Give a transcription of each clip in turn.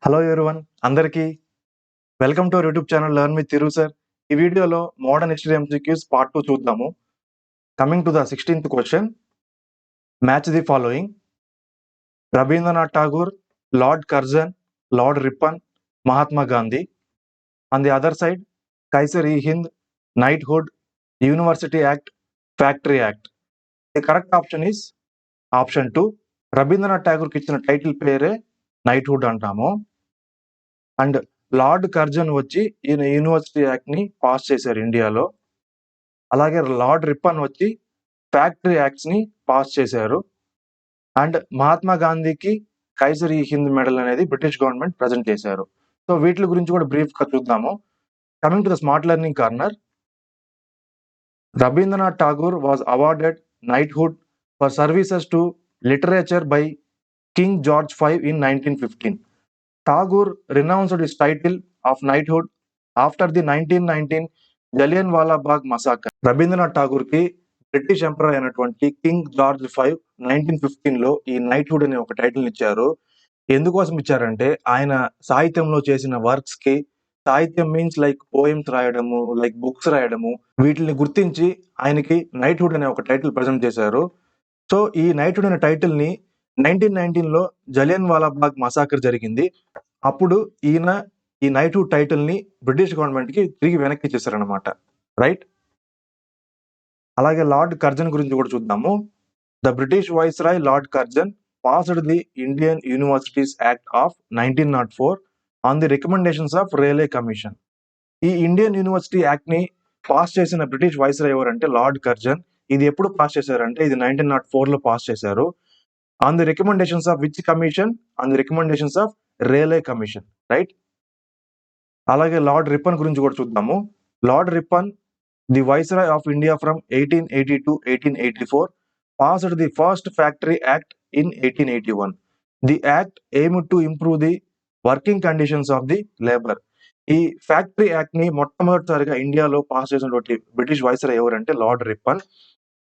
Hello everyone, అందరికీ welcome to our YouTube channel learn with Thiru sir. ఈ వీడియోలో modern history MCQs part 2 చూద్దాము. Coming to the 16th question, match the following: Rabindranath Tagore, Lord Curzon, Lord Ripon, Mahatma Gandhi. On the other side, కైసర్-ఈ-హింద్, knighthood, university act, factory act. The correct option is option 2. Rabindranath ఠాగూర్కి ఇచ్చిన title పేరే knighthood అంటాము. And lord Curzon వచ్చి ఈయన university act ని pass చేశారు ఇండియాలో. అలాగే లార్డ్ రిప్పన్ వచ్చి ఫ్యాక్టరీ యాక్ట్స్ ని పాస్ చేశారు. అండ్ మహాత్మా గాంధీకి కైసర్-ఈ-హింద్ మెడల్ అనేది బ్రిటిష్ గవర్నమెంట్ ప్రజెంట్ చేశారు. సో వీటి గురించి కూడా బ్రీఫ్ గా చూద్దాము. Coming to the smart learning corner, Rabindranath Tagore was awarded knighthood for services to literature by king George V in 1915. Tagore renounced his title of knighthood after the 1919 Jallianwala Bagh massacre. Rabindranath Tagore కి British emperor అయినటువంటి king George V 1915 లో ఈ knighthood అనే ఒక title ఇచ్చారు. ఎందుకోసం ఇచ్చారంటే ఆయన సాహిత్యంలో చేసిన వర్క్స్ కి, సాహిత్యం మీన్స్ లైక్ పోయమ్స్ రాయడము, లైక్ బుక్స్ రాయడము, వీటిని గుర్తించి ఆయనకి knighthood అనే ఒక టైటిల్ ప్రజెంట్ చేశారు. సో ఈ knighthood అనే టైటిల్ ని 1919 లో జలియన్ వాలా బాగ్ మసాకర్ జరిగింది. అప్పుడు ఈయన ఈ knighthood టైటిల్ ని బ్రిటిష్ గవర్నమెంట్ కి తిరిగి వెనక్కి ఇచ్చేసారనమాట. రైట్. అలాగే లార్డ్ కర్జన్ గురించి కూడా చూద్దాము. The British viceroy lord Curzon passed the Indian universities act of 1904 on the recommendations of Raleigh commission. ఈ ఇండియన్ యూనివర్సిటీ యాక్ట్ ని పాస్ చేసిన బ్రిటిష్ వైస్రాయ్ ఎవరంటే లార్డ్ కర్జన్. ఇది ఎప్పుడు పాస్ చేశారంటే ఇది 1904 లో పాస్ చేశారు. On the recommendations of which commission? On the recommendations of Raleigh commission. Right. అలాగే లార్డ్ రిప్పన్ గురించి కూడా చూద్దాము. Lord Ripon, the viceroy of India from 1880 to 1884, passed the first factory act in 1881. The act aimed to improve the working conditions of the labor. ఈ factory act ని మొట్టమొదటిసారిగా ఇండియాలో pass చేసినటువంటి British viceroy ఎవరంటే lord Ripon.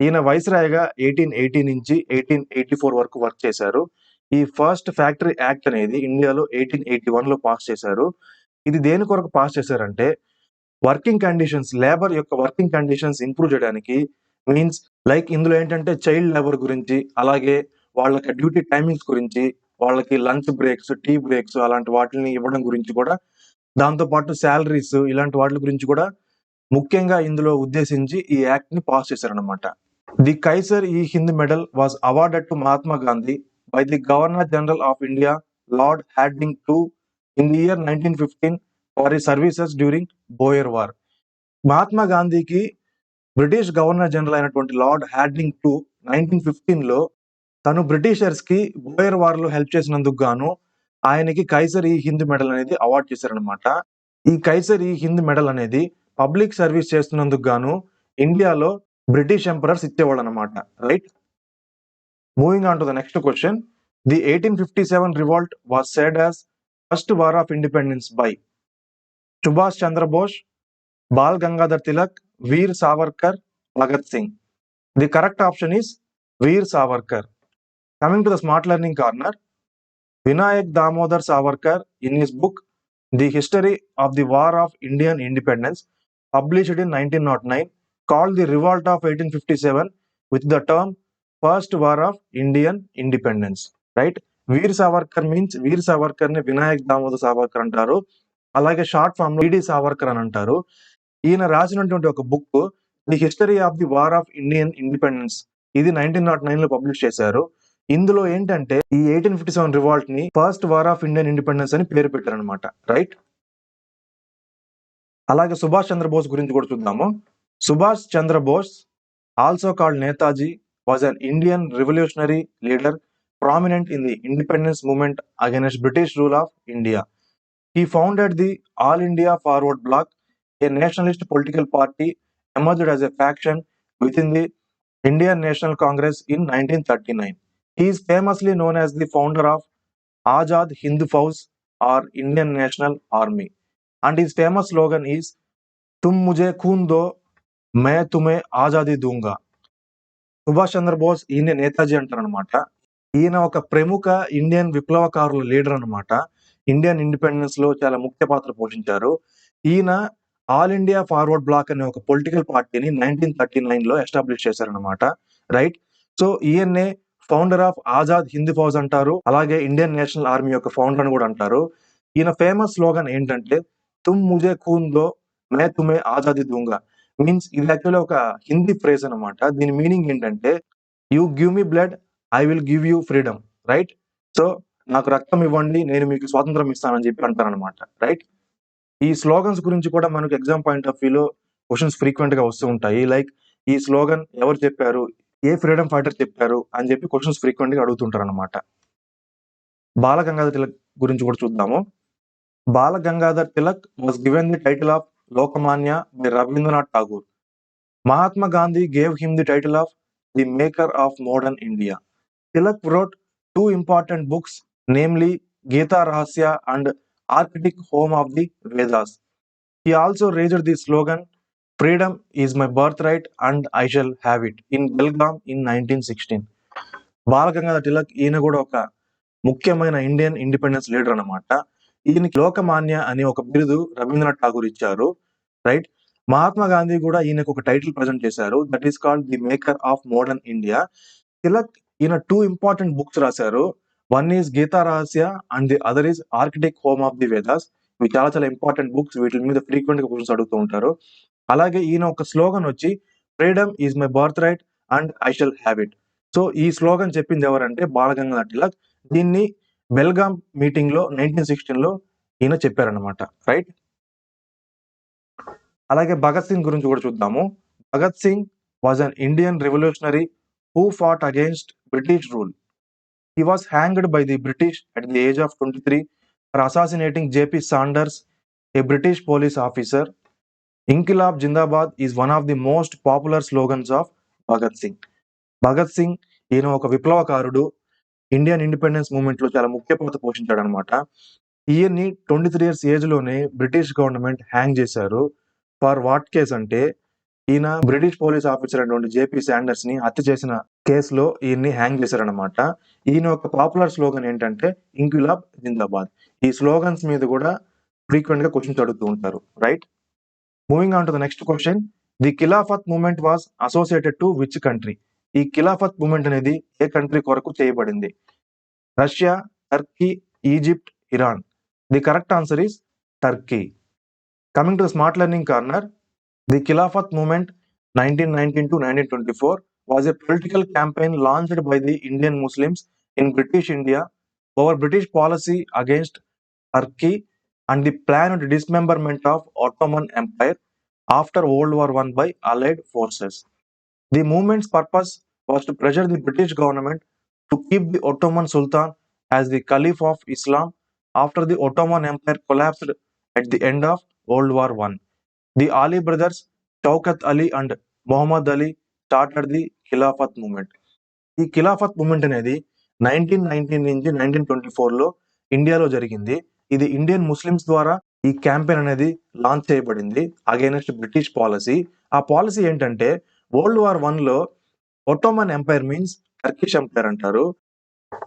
ఈయన వైస్రాయ్గా 1880 నుంచి 1884 వరకు work చేశారు. ఈ ఫస్ట్ ఫ్యాక్టరీ యాక్ట్ అనేది ఇండియాలో 1881 లో పాస్ చేశారు. ఇది దేని కొరకు పాస్ చేశారంటే వర్కింగ్ కండిషన్స్, లేబర్ యొక్క వర్కింగ్ కండిషన్స్ ఇంప్రూవ్ చేయడానికి. మీన్స్ లైక్ ఇందులో ఏంటంటే చైల్డ్ లేబర్ గురించి, అలాగే వాళ్ళకి డ్యూటీ టైమింగ్స్ గురించి, వాళ్ళకి లంచ్ బ్రేక్స్, టీ బ్రేక్స్ అలాంటి వాటిని ఇవ్వడం గురించి కూడా, దాంతో పాటు శాలరీస్ ఇలాంటి వాటి గురించి కూడా ముఖ్యంగా ఇందులో ఉద్దేశించి ఈ యాక్ట్ ని పాస్ చేశారనమాట. The Kaisar i Hind medal was awarded to Mahatma Gandhi by the Governor General of India, Lord Hardinge II, in the year 1915 for his services during Boer War. Mahatma గాంధీకి బ్రిటిష్ గవర్నర్ జనరల్ అయినటువంటి లార్డ్ హార్డింగ్ II 1915 లో తను Britishers కి Boer war లో help చేసినందుకు గాను ఆయనకి కైసర్-ఈ-హింద్ medal అనేది అవార్డ్ చేశారనమాట. ఈ కైసర్-ఈ-హింద్ మెడల్ అనేది పబ్లిక్ సర్వీస్ చేస్తున్నందుకు గాను ఇండియాలో బ్రిటిష్ ఎంపరర్స్ ఇచ్చేవాళ్ళు అనమాట. Right. Moving on to the next question, the 1857 revolt was said as first war of independence by Subhash Chandra Bose, Bal Gangadhar Tilak, Veer Savarkar, Bhagat Singh. The correct option is Veer Savarkar. Coming to the smart learning corner, Vinayak Damodar Savarkar in his book The History of the War of Indian Independence, published in 1909, called the revolt of 1857 with the term first war of Indian independence. Right. Veer Savarkar means Veer Savarkar ని వినాయక్ దామోదర్ సావర్కర్ అంటారు. అలాగే short form లో ఈడి సావర్కర్ అని అంటారు. ఈయన రాసినటువంటి ఒక book the history of the war of Indian independence, ఇది 1909 లో పబ్లిష్ చేశారు. ఇందులో ఏంటంటే ఈ 1857 రివాల్ట్ ని first war of Indian independence అని పేరు పెట్టారనమాట. రైట్. అలాగే సుభాష్ చంద్రబోస్ గురించి కూడా చూద్దాము. Subhash Chandrabose, also called Netaji, was an Indian revolutionary leader prominent in the independence movement against British rule of India. He founded the All India Forward Bloc, a nationalist political party emerged as a faction within the Indian National Congress in 1939. He is famously known as the founder of Azad Hind Fauj or Indian National Army, and his famous slogan is "Tum mujhe khoon do, main tumhe azadi dunga." Subhash Chandrabose ఈయన నేతాజీ అంటారు అనమాట. ఈయన ఒక ప్రముఖ Indian విప్లవకారుల leader అనమాట. Indian independence లో చాలా ముఖ్య పాత్ర పోషించారు. ఈయన ఆల్ ఇండియా ఫార్వర్డ్ బ్లాక్ అనే ఒక పొలిటికల్ పార్టీని 1939 లో ఎస్టాబ్లిష్ చేశారనమాట. రైట్. సో ఈయన్నే ఫౌండర్ ఆఫ్ ఆజాద్ హింద్ ఫౌజ్ అంటారు. అలాగే ఇండియన్ నేషనల్ ఆర్మీ యొక్క ఫౌండర్ అని కూడా అంటారు. ఈయన ఫేమస్ స్లోగన్ ఏంటంటే తుమ్ ముజే ఖూన్ దో మే తుమే ఆజాదీ దూంగా. మీన్స్ ఇది యాక్చువల్లీ ఒక హిందీ ఫ్రేజ్ అనమాట. దీని మీనింగ్ ఏంటంటే you give me blood, I will give you freedom. Right. So నాకు రక్తం ఇవ్వండి, నేను మీకు స్వాతంత్రం ఇస్తానని చెప్పి అంటారనమాట. రైట్. ఈ స్లోగన్స్ గురించి కూడా మనకు ఎగ్జామ్ పాయింట్ ఆఫ్ వ్యూలో క్వశ్చన్స్ ఫ్రీక్వెంట్ గా వస్తూ ఉంటాయి. లైక్ ఈ స్లోగన్ ఎవరు చెప్పారు, ఏ ఫ్రీడమ్ ఫైటర్ చెప్పారు అని చెప్పి క్వశ్చన్స్ ఫ్రీక్వెంట్ గా అడుగుతుంటారు అనమాట. బాల గంగాధర్ తిలక్ గురించి కూడా చూద్దాము. Bal Gangadhar Tilak was given the title of Lokmanya by Rabindranath Tagore. Mahatma Gandhi gave him the title of the maker of modern India. Tilak wrote two important books, namely Gita Rahasya and Arctic Home of the Vedas. He also raised the slogan, Freedom is my birthright and I shall have it, in Belgaum in 1916. Balagangadhar Tilak ఈయన కూడా ఒక ముఖ్యమైన Indian independence leader అన్నమాట. ఈయనకి లోకమాన్య అనే ఒక బిరుదు రవీంద్రనాథ్ ఠాగూర్ ఇచ్చారు. రైట్. మహాత్మా గాంధీ కూడా ఈయనకు ఒక టైటిల్ ప్రజెంట్ చేశారు, that is called the maker of modern India. Tilak ఈయన 2 ఇంపార్టెంట్ బుక్స్ రాశారు. వన్ ఈజ్ గీతా రహస్య and the other is architect home of the Vedas. ఇవి చాలా చాలా ఇంపార్టెంట్ బుక్స్, వీటి మీద ఫ్రీక్వెంట్ గా క్వశ్చన్స్ అడుగుతూ ఉంటారు. అలాగే ఈయన ఒక స్లోగన్ వచ్చి freedom is my birth right and I shall have it. So ఈ స్లోగన్ చెప్పింది ఎవరంటే బాలగంగాధర్ తిలక్. దీన్ని బెల్గాం మీటింగ్ లో 1916 లో ఈయన చెప్పారనమాట. రైట్. అలాగే భగత్ సింగ్ గురించి కూడా చూద్దాము. Bhagat Singh was an Indian revolutionary who fought against British rule. He was hanged by the British at the age of 23 for assassinating J.P. Sanders, a British police officer. Inkilab Jindabad is one of the most popular slogans of Bhagat Singh. Bhagat Singh ఈయన ఒక విప్లవకారుడు. Indian independence movement లో చాలా ముఖ్య పాత్ర పోషించాడు అనమాట. ఈయన్ని 23 years age లోనే బ్రిటిష్ గవర్నమెంట్ హ్యాంగ్ చేశారు. ఫర్ వాట్ కేస్ అంటే ఈయన బ్రిటిష్ పోలీస్ ఆఫీసర్ అయినటువంటి జేపీ శాండర్స్ ని హత్య చేసిన కేసులో ఈయన్ని హ్యాంగ్ చేశారనమాట. ఈయన ఒక పాపులర్ స్లోగన్ ఏంటంటే ఇంక్విలాబ్ జిందాబాద్. ఈ స్లోగన్స్ మీద కూడా ఫ్రీక్వెంట్ గా క్వశ్చన్స్ అడుగుతూ ఉంటారు. Right. Moving on to the next question. The Khilafat movement was associated to which country? ఈ ఖిలాఫత్ మూవ్మెంట్ అనేది ఏ కంట్రీ కొరకు చేయబడింది? Russia, Turkey, Egypt, Iran. The correct answer is Turkey. Coming to smart learning corner. The Khilafat movement 1919 to 1924 was a political campaign launched by the Indian Muslims in British India over British policy against Turkey and the planned dismemberment of Ottoman Empire after World War I by Allied forces. The movement's purpose was to pressure the British government to keep the Ottoman Sultan as the Caliph of Islam after the Ottoman Empire collapsed at the end of World War I. The Ali brothers, Shaukat Ali and Muhammad Ali started the Khilafat movement. ఈ Khilafat movement అనేది 1919 నుంచి 1924 లో ఇండియాలో జరిగింది. ఇది Indian Muslims ద్వారా ఈ campaign అనేది లాంచ్ చేయబడింది అగైనెస్ట్ బ్రిటిష్ పాలసీ. ఆ పాలసీ ఏంటంటే వరల్డ్ వార్ I లో Ottoman empire means Turkish empire అంటారు.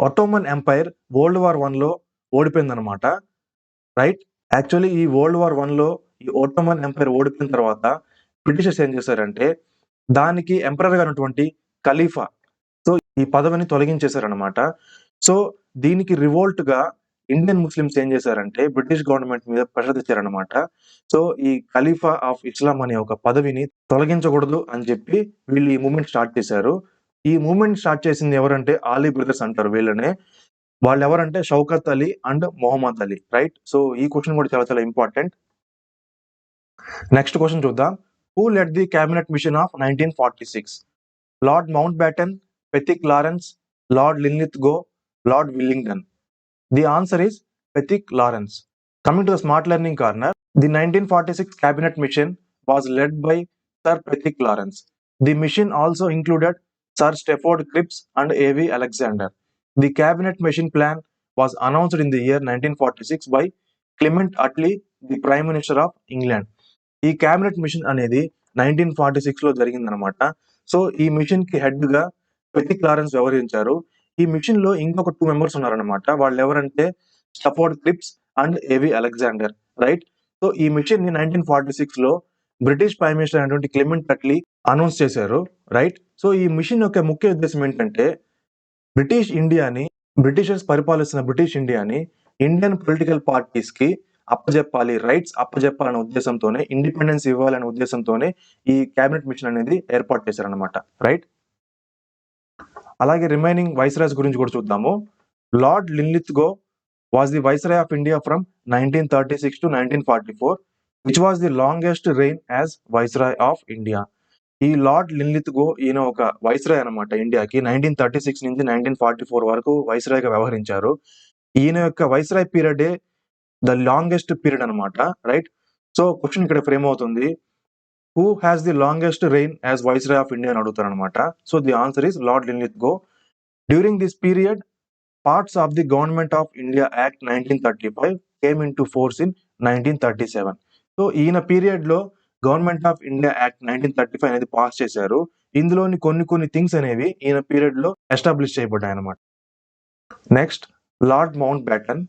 Ottoman empire world war I లో ఓడిపోయిందనమాట. రైట్. యాక్చువల్లీ ఈ వరల్డ్ వార్ I లో ఈ ఒట్టోమన్ ఎంపైర్ ఓడిపోయిన తర్వాత బ్రిటిషర్స్ ఏం చేశారంటే దానికి ఎంపరర్ గా ఉన్నటువంటి ఖలీఫా, సో ఈ పదవిని తొలగించేశారనమాట. సో దీనికి రివోల్ట్ గా ఇండియన్ ముస్లిమ్స్ ఏం చేశారంటే బ్రిటిష్ గవర్నమెంట్ మీద ప్రెషర్ తెచ్చారనమాట. సో ఈ ఖలీఫా ఆఫ్ ఇస్లాం అనే ఒక పదవిని తొలగించకూడదు అని చెప్పి వీళ్ళు ఈ మూవ్మెంట్ స్టార్ట్ చేశారు. ఈ మూవ్మెంట్ స్టార్ట్ చేసింది ఎవరంటే ఆలీ బ్రదర్స్ అంటారు వీళ్ళనే. వాళ్ళు ఎవరంటే Shaukat Ali and Mohammad Ali. Right. So ఈ క్వశ్చన్ కూడా చాలా చాలా ఇంపార్టెంట్. నెక్స్ట్ క్వశ్చన్ చూద్దాం. Who led the cabinet mission of 1946? Lord Mountbatten, Pethick Lawrence, lord Linlithgow, lord Willingdon. The answer is Pethick Lawrence. Coming to the smart learning corner, the 1946 cabinet mission was led by Sir Patrick Lawrence. The mission also included Sir Stafford Cripps and A.V. Alexander. The cabinet mission plan was announced in the year 1946 by Clement Attlee, the Prime Minister of England. ఈ cabinet machine అనేది 1946 లో జరిగిందనమాట. So ఈ machine కి head గా పెథిక్ Lawrence వ్యవహరించారు. ఈ machine లో ఇంకొక 2 members ఉన్నారనమాట. వాళ్ళు ఎవరంటే స్టఫోర్డ్ క్రిప్స్ అండ్ ఏవి అలెగ్జాండర్, రైట్. సో ఈ మిషన్ ని 1946 లో బ్రిటిష్ ప్రైమ్ మినిస్టర్ అయినటువంటి క్లెమెంట్ అట్లీ అనౌన్స్ చేశారు, రైట్. సో ఈ మిషన్ యొక్క ముఖ్య ఉద్దేశం ఏంటంటే బ్రిటిషర్స్ పరిపాలిస్తున్న బ్రిటిష్ ఇండియాని ఇండియన్ పొలిటికల్ పార్టీస్ కి రైట్స్ అప్పజెప్పాలనే ఉద్దేశంతోనే, ఇండిపెండెన్స్ ఇవ్వాలనే ఉద్దేశంతోనే ఈ క్యాబినెట్ మిషన్ అనేది ఏర్పాటు చేశారనమాట, రైట్. అలాగే రిమైనింగ్ వైస్రాయ్స్ గురించి కూడా చూద్దాము. Lord Linlithgow was the Viceroy of India from 1936 to 1944, which was the longest reign as Viceroy of India. ఈ లార్డ్ లిన్లిత్గో ఈయన ఒక వైస్రాయ్ అనమాట ఇండియాకి. 1936 నుంచి 1944 వరకు వైస్రాయ్గా వ్యవహరించారు. ఈయన యొక్క వైస్రాయ్ పీరియడే ద లాంగెస్ట్ పీరియడ్ అనమాట, రైట్. సో క్వశ్చన్ ఇక్కడ ఫ్రేమ్ అవుతుంది, who has the longest reign as viceroy of India అని అడుగుతారు అనమాట. So the answer is lord Linlithgow. During this period parts of the Government of India Act 1935 came into force in 1937. So ఈయన period లో government of India act 1935 అనేది pass చేశారు. ఇందులోని కొన్ని things అనేవి ఈయన పీరియడ్ లో ఎస్టాబ్లిష్ చేయబడ్డాయి అన్నమాట. Next, lord mount baton.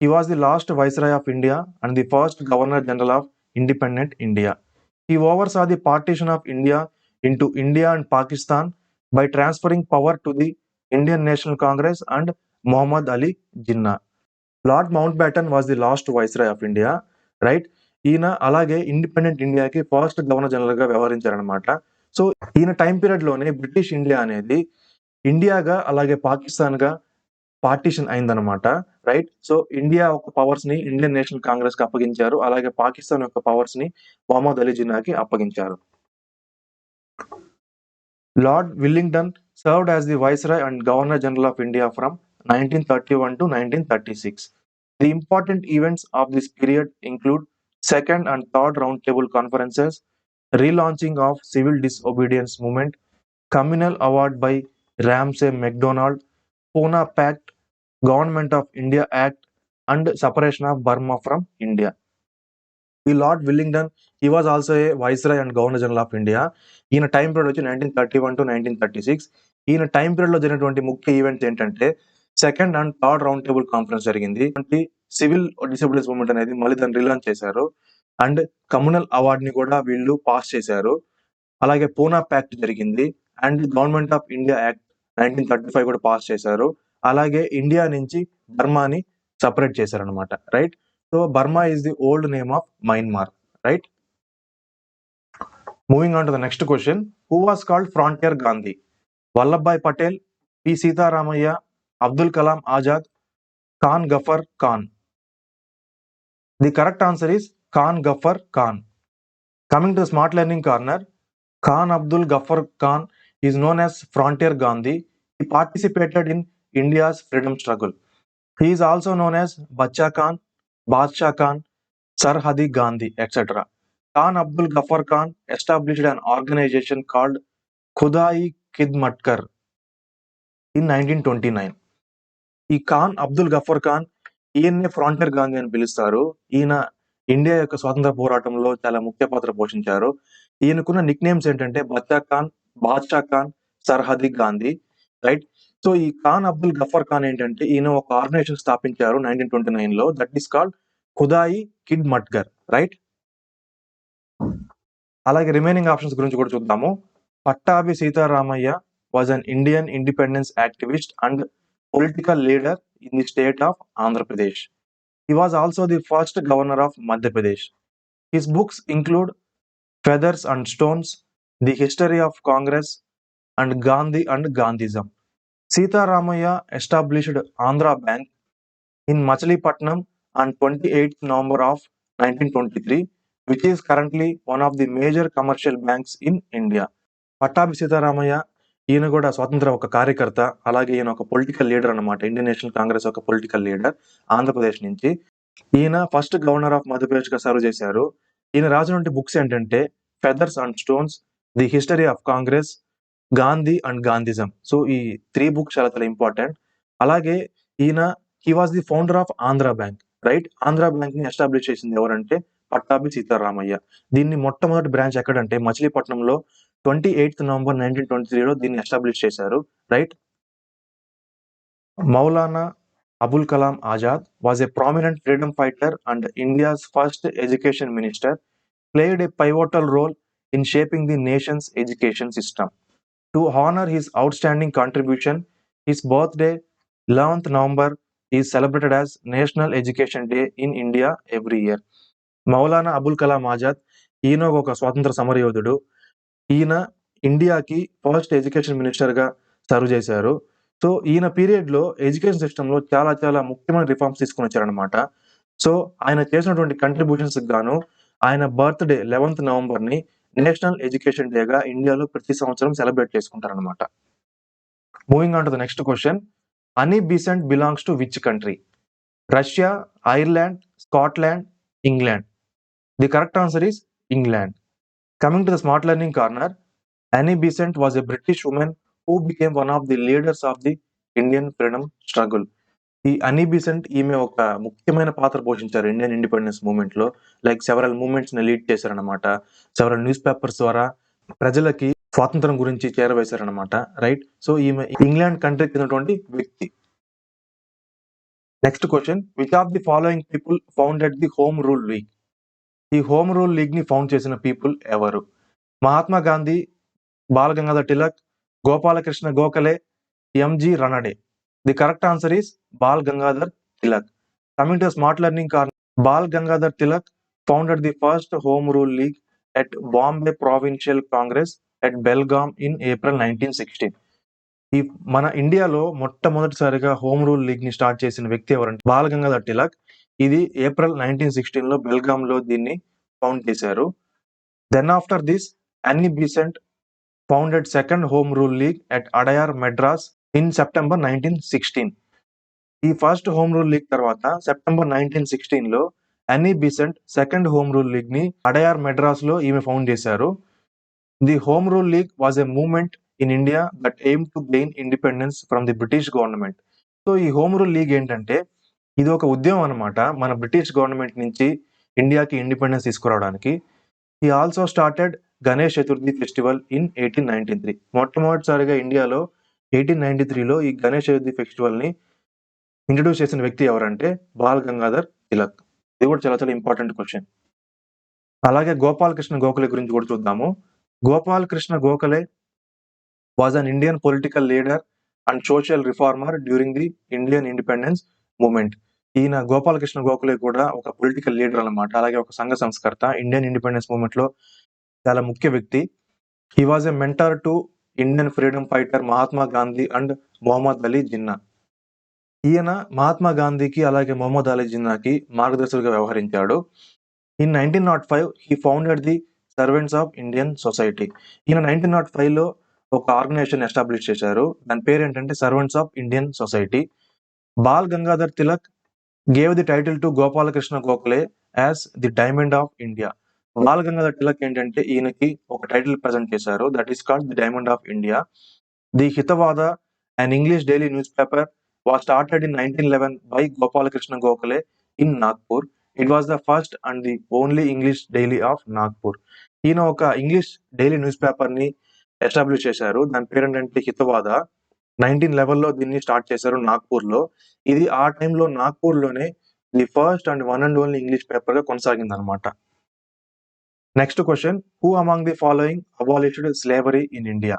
He was the last Viceroy of India and the first Governor General of independent India. He oversaw the partition of India into India and Pakistan by transferring power to the Indian National Congress and Muhammad Ali Jinnah. Lord Mountbatten was the last Viceroy of India, right? ఈయన అలాగే independent ఇండియాకి first governor general గా వ్యవహరించారనమాట. So ఈయన time period లోనే British India అనేది ఇండియాగా అలాగే పాకిస్తాన్ గా partition అయిందనమాట, రైట్. సో ఇండియా యొక్క పవర్స్ ని ఇండియన్ నేషనల్ కాంగ్రెస్ కి అప్పగించారు, అలాగే పాకిస్తాన్ యొక్క పవర్స్ ని మొహమ్మద్ అలీ జిన్నాకి అప్పగించారు. Lord Willingdon served as the Viceroy and Governor General of India from 1931 to 1936. The important events of this period include second and third roundtable conferences, relaunching of civil disobedience movement, communal award by Ramsay MacDonald, Pune Pact, Government of India Act, and separation of Burma from India. ఈ lord Willingdon, he was also a viceroy and governor general of India. ఈయన time period వచ్చి 1931 to 1936. ఈయన time period లో జరిగినటువంటి ముఖ్య events ఏంటంటే second and third round table conference జరిగింది. Civil disobedience movement అనేది మళ్ళీ దాన్ని రిలాంచ్ చేశారు. అండ్ కమ్యూనల్ అవార్డ్ ని కూడా వీళ్ళు పాస్ చేశారు. అలాగే పూనా ప్యాక్ట్ జరిగింది. And government of India act 1935 కూడా పాస్ చేశారు. అలాగే ఇండియా నుంచి బర్మాని సపరేట్ చేశారనమాట, right. So Burma is the old name of Myanmar, right? Moving on to the next question. Who was called Frontier Gandhi? Vallabhbhai Patel, P. Sitaramaiah, Abdul Kalam Azad, Khan Ghaffar Khan. The correct answer is Khan Ghaffar Khan. Coming to the smart learning corner, Khan Abdul Ghaffar Khan is known as Frontier Gandhi. He participated in India's freedom struggle. He is also known as Bacha Khan, Badshah Khan, Sarhadi Gandhi, etc. Khan Abdul Ghaffar Khan established an organization called Khudai Khidmatkar in 1929. ఈ Khan Abdul Gafar Khan, ఈయన్నే frontier Gandhi అని పిలుస్తారు. ఈయన India యొక్క స్వాతంత్ర పోరాటంలో చాలా ముఖ్య పాత్ర పోషించారు. ఈయనకున్న నిక్ నేమ్స్ ఏంటంటే బచ్చా ఖాన్, బాద్షా ఖాన్, సర్హదీ గాంధీ, రైట్. సో ఈ ఖాన్ అబ్దుల్ గఫర్ ఖాన్ ఏంటంటే ఈయన ఒక ఆర్గనైజేషన్ స్థాపించారు 1929 లో, that is called Khudai Khidmatgar, right. అలాగే రిమైనింగ్ ఆప్షన్స్ గురించి కూడా చూద్దాము. Pattabhi Sitaramayya was an Indian independence activist and political leader in the state of Andhra Pradesh. He was also the first governor of Madhya Pradesh. His books include Feathers and Stones, The History of Congress, and Gandhi and Gandhism. Sitaramaiah established Andhra Bank in Machilipatnam on 28th November of 1923, which is currently one of the major commercial banks in India. Pattabhi Sitaramayya ఈయన కూడా స్వాతంత్ర ఒక కార్యకర్త, అలాగే ఈయన ఒక political leader అనమాట. Indian national Congress ఒక పొలిటికల్ లీడర్ ఆంధ్రప్రదేశ్ నుంచి. ఈయన ఫస్ట్ గవర్నర్ ఆఫ్ మధ్యప్రదేశ్ గా సర్వ్ చేశారు. ఈయన రాసినటువంటి బుక్స్ ఏంటంటే feathers and stones, the history of Congress, Gandhi and Gandhism. So ఈ 3 బుక్స్ చాలా చాలా ఇంపార్టెంట్. అలాగే ఈయన he was the founder of Andhra bank, right. Andhra bank ని ఎస్టాబ్లిష్ చేసింది ఎవరంటే పట్టాభి సీతారామయ్య. దీన్ని మొట్టమొదటి బ్రాంచ్ ఎక్కడంటే మచిలీపట్నంలో 28th November 1923 లో దీన్ని ఎస్టాబ్లిష్ చేశారు, right. Maulana Abul Kalam Azad was a prominent freedom fighter and India's first education minister, played a pivotal role in shaping the nation's education system. To honor his outstanding contribution, his birthday, 11th November, is celebrated as National Education Day in India every year. Maulana Abul Kalam Azad ఈయన ఒక స్వాతంత్ర సమరయోధుడు. ఈయన ఇండియాకి first education మినిస్టర్గా serve చేశారు. So ఈయన పీరియడ్లో ఎడ్యుకేషన్ సిస్టంలో చాలా చాలా ముఖ్యమైన రిఫార్మ్స్ తీసుకొని వచ్చారనమాట. సో ఆయన చేసినటువంటి కంట్రిబ్యూషన్స్ గాను ఆయన బర్త్డే 11th నవంబర్ని నేషనల్ ఎడ్యుకేషన్ డేగా ఇండియాలో ప్రతి సంవత్సరం సెలబ్రేట్ చేసుకుంటారనమాట. Moving on to the next question. Annie Besant belongs to which country? Russia, Ireland, Scotland, England. The correct answer is England. Coming to the smart learning corner, Annie Besant was a British woman who became one of the leaders of the Indian freedom struggle. ఈ అనీ Besant ఈమె ఒక ముఖ్యమైన పాత్ర పోషించారు Indian independence movement లో. Like several movements ని lead చేశారనమాట. సెవరల్ న్యూస్ పేపర్స్ ద్వారా ప్రజలకి స్వాతంత్రం గురించి చేరవేశారనమాట. రైట్. సో ఈమె ఇంగ్లాండ్ కంట్రీకి చెందినటువంటి వ్యక్తి. Next question. Which of the following people founded the home rule league? ఈ హోమ్ రూల్ లీగ్ ని ఫౌండ్ చేసిన పీపుల్ ఎవరు? Mahatma Gandhi, Bal Gangadhar Tilak, Gopalakrishna Gokhale, M G Ranade. The correct answer is Bal Gangadhar Tilak. Coming to smart learning corner, ball Gangadhar Tilak founded the first home rule league at Bombay provincial Congress at Belgaum in April 1916. ఈ మన ఇండియాలో మొట్టమొదటిసారిగా home rule league ని start చేసిన వ్యక్తి ఎవరంటే బాల్ గంగాధర్ తిలక్. ఇది ఏప్రిల్ 1916 లో బెల్గామ్ లో దీన్ని ఫౌండ్ చేశారు. దెన్ ఆఫ్టర్ దిస్ అన్నీ Besant founded second home rule league at Adyar Madras in September 1916. ఈ ఫస్ట్ హోమ్ రూల్ లీగ్ తర్వాత సెప్టెంబర్ 1916 లో అన్నీ Besant second home rule league ని అడయార్ మెడ్రాస్ లో ఈమె ఫౌండ్ చేశారు. The home rule league was a movement in India that aim to gain independence from the British government. So ఈ home rule league ఏంటంటే ఇది ఒక ఉద్యమం అనమాట, మన బ్రిటిష్ గవర్నమెంట్ నుంచి ఇండియాకి ఇండిపెండెన్స్ తీసుకురావడానికి. He also started Ganesh Chaturthi festival in 1893. మొట్టమొదటిసారిగా ఇండియాలో 1893లో ఈ గణేష్ చతుర్థి ఫెస్టివల్ ని ఇంట్రడ్యూస్ చేసిన వ్యక్తి ఎవరంటే బాల్ గంగాధర్ తిలక్. ఇది కూడా చాలా చాలా ఇంపార్టెంట్ క్వశ్చన్. అలాగే గోపాలకృష్ణ గోఖలే గురించి కూడా చూద్దాము. Gopalakrishna Gokhale was an Indian political leader and social reformer during the Indian independence movement. ఈయన గోపాలకృష్ణ గోఖలే కూడా ఒక పొలిటికల్ లీడర్ అనమాట, అలాగే ఒక సంఘ సంస్కర్త. ఇండియన్ ఇండిపెండెన్స్ మూవ్మెంట్ లో చాలా ముఖ్య వ్యక్తి. He was a mentor to Indian freedom fighter Mahatma Gandhi and Mohammad Ali Jinnah. ఈయన మహాత్మా గాంధీకి అలాగే మొహమ్మద్ అలీ జిన్నాకి మార్గదర్శకులుగా వ్యవహరించాడు. In 1905 he founded the servants of Indian society. ఈయన 1905 లో ఒక ఆర్గనైజేషన్ ఎస్టాబ్లిష్ చేశారు. దాని పేరు ఏంటంటే servants of Indian society. Ball Gangadhar Tilak gave the title to Gopalakrishna Gokhale as the diamond of India. Ball Gangadhar Tilak ఏంటంటే ఈయనకి ఒక టైటిల్ ప్రెజెంట్ చేశారు, that is called the diamond of India. The హితవాద, an English daily newspaper, was started in 1911 by Gopalakrishna Gokhale in Nagpur. It was the first and the only English daily of Nagpur. ఈయన ఒక English daily news paper ని establish చేశారు. దాని పేరు ఏంటంటే హితవాద. 1911 లో దీన్ని start చేశారు నాగ్పూర్ లో. ఇది ఆ టైంలో నాగ్పూర్ లోనే the first and one and only English paper గా కొనసాగింది అనమాట. Next question. Who among the following abolished slavery in India?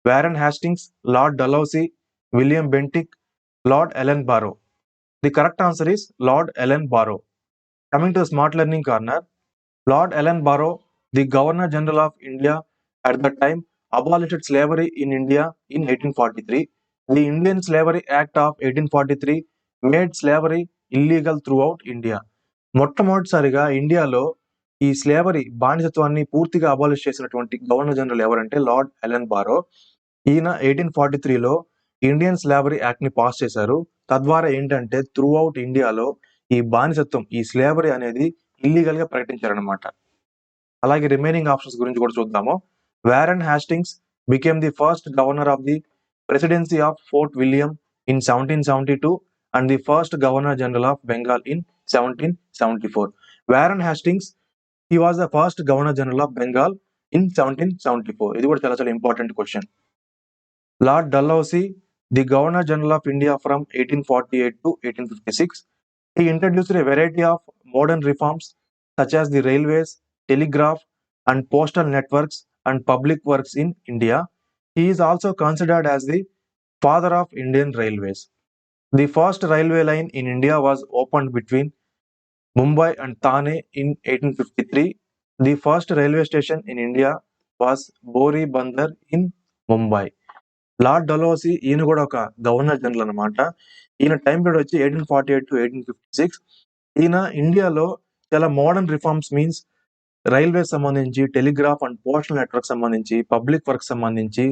Warren Hastings, lord Dalhousie, William Bentinck, lord Ellenborough. The correct answer is lord Ellenborough. Coming to smart learning corner, lord Ellenborough, the governor general of India at the time, abolished slavery in India in 1843. The Indian Slavery Act of 1843 made slavery illegal throughout India. మొట్టమొదటిసారిగా ఇండియాలో ఈ slavery బానిసత్వాన్ని పూర్తిగా abolish చేసినటువంటి governor general ఎవరంటే lord Ellen borrow. ఈయన 1843లో Indian slavery act ని pass చేశారు. తద్వారా ఏంటంటే త్రూ అవుట్ ఇండియాలో ఈ బానిసత్వం, ఈ స్లేవరీ అనేది ఇల్లీగల్ గా ప్రకటించారనమాట. అలాగే రిమైనింగ్ ఆప్షన్స్ గురించి కూడా చూద్దాము. Warren Hastings became the first governor of the presidency of Fort William in 1772 and the first governor general of Bengal in 1774. Warren Hastings, he was the first governor general of Bengal in 1774. ఇది కూడా చాలా చాలా important question. Lord Dalhousie, the Governor General of India from 1848 to 1856. He introduced a variety of modern reforms such as the railways, telegraph, and postal networks and public works in India. He is also considered as the father of Indian railways. The first railway line in India was opened between Mumbai and Thane in 1853. The first railway station in India was Bori Bandar in Mumbai. Lord Dalhousie ఈయన కూడా ఒక governor general అనమాట. ఈయన time period వచ్చి 1848 to 1856. ఈయన ఇండియాలో చాలా modern reforms means railway సంబంధించి, టెలిగ్రాఫ్ అండ్ పోస్టల్ నెట్వర్క్ సంబంధించి, పబ్లిక్ వర్క్ సంబంధించి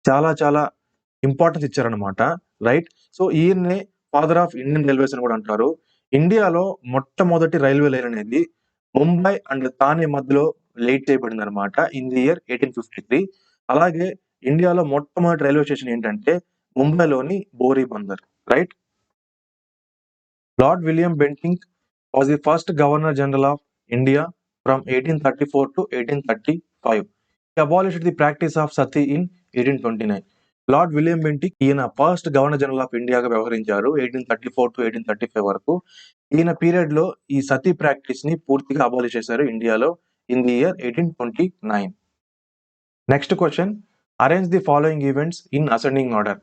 చాలా చాలా ఇంపార్టెన్స్ ఇచ్చారనమాట. రైట్. సో ఈయన్నే ఫాదర్ ఆఫ్ ఇండియన్ రైల్వేస్ అని కూడా అంటారు. ఇండియాలో మొట్టమొదటి రైల్వే లైన్ అనేది ముంబై అండ్ థానే మధ్యలో లేట్ చేయబడింది అనమాట ఇన్ ది ఇయర్ 1853. అలాగే ఇండియాలో మొట్టమొదటి రైల్వే స్టేషన్ ఏంటంటే ముంబైలోని Bori Bunder. Right. Lord William Bentinck was the first governor general of India from 1834 to 1835. He abolished the practice of sati in 1829. Lord William Bentinck ఈయన ఫస్ట్ గవర్నర్ జనరల్ ఆఫ్ ఇండియాగా వ్యవహరించారు 1834 to 1835 వరకు. ఈయన period లో ఈ సతీ practice ని పూర్తిగా అబాలిష్ చేశారు ఇండియాలో in the year 1829. Next question, arrange the following events in ascending order.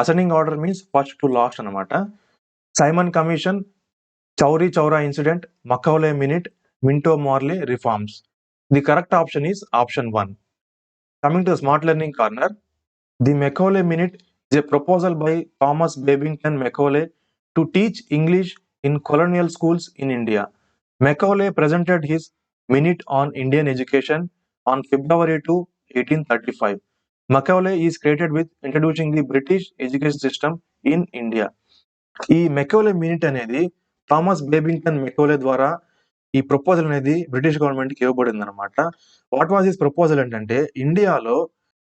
Ascending order means first to last అనమాట. Simon commission, Chauri Chaura incident, Macaulay minute, Minto Morley reforms. The correct option is option 1. Coming to smart learning corner, the Macaulay Minute is a proposal by Thomas Babington Macaulay to teach English in colonial schools in India. Macaulay presented his Minute on Indian education on February 2, 1835. Macaulay is credited with introducing the British education system in India. ఈ మెకౌలే minute అనేది Thomas బేబింగ్టన్ మెకౌలే ద్వారా ఈ proposal అనేది British government కి ఇవ్వబడింది అనమాట. What was this proposal ఏంటంటే ఇండియాలో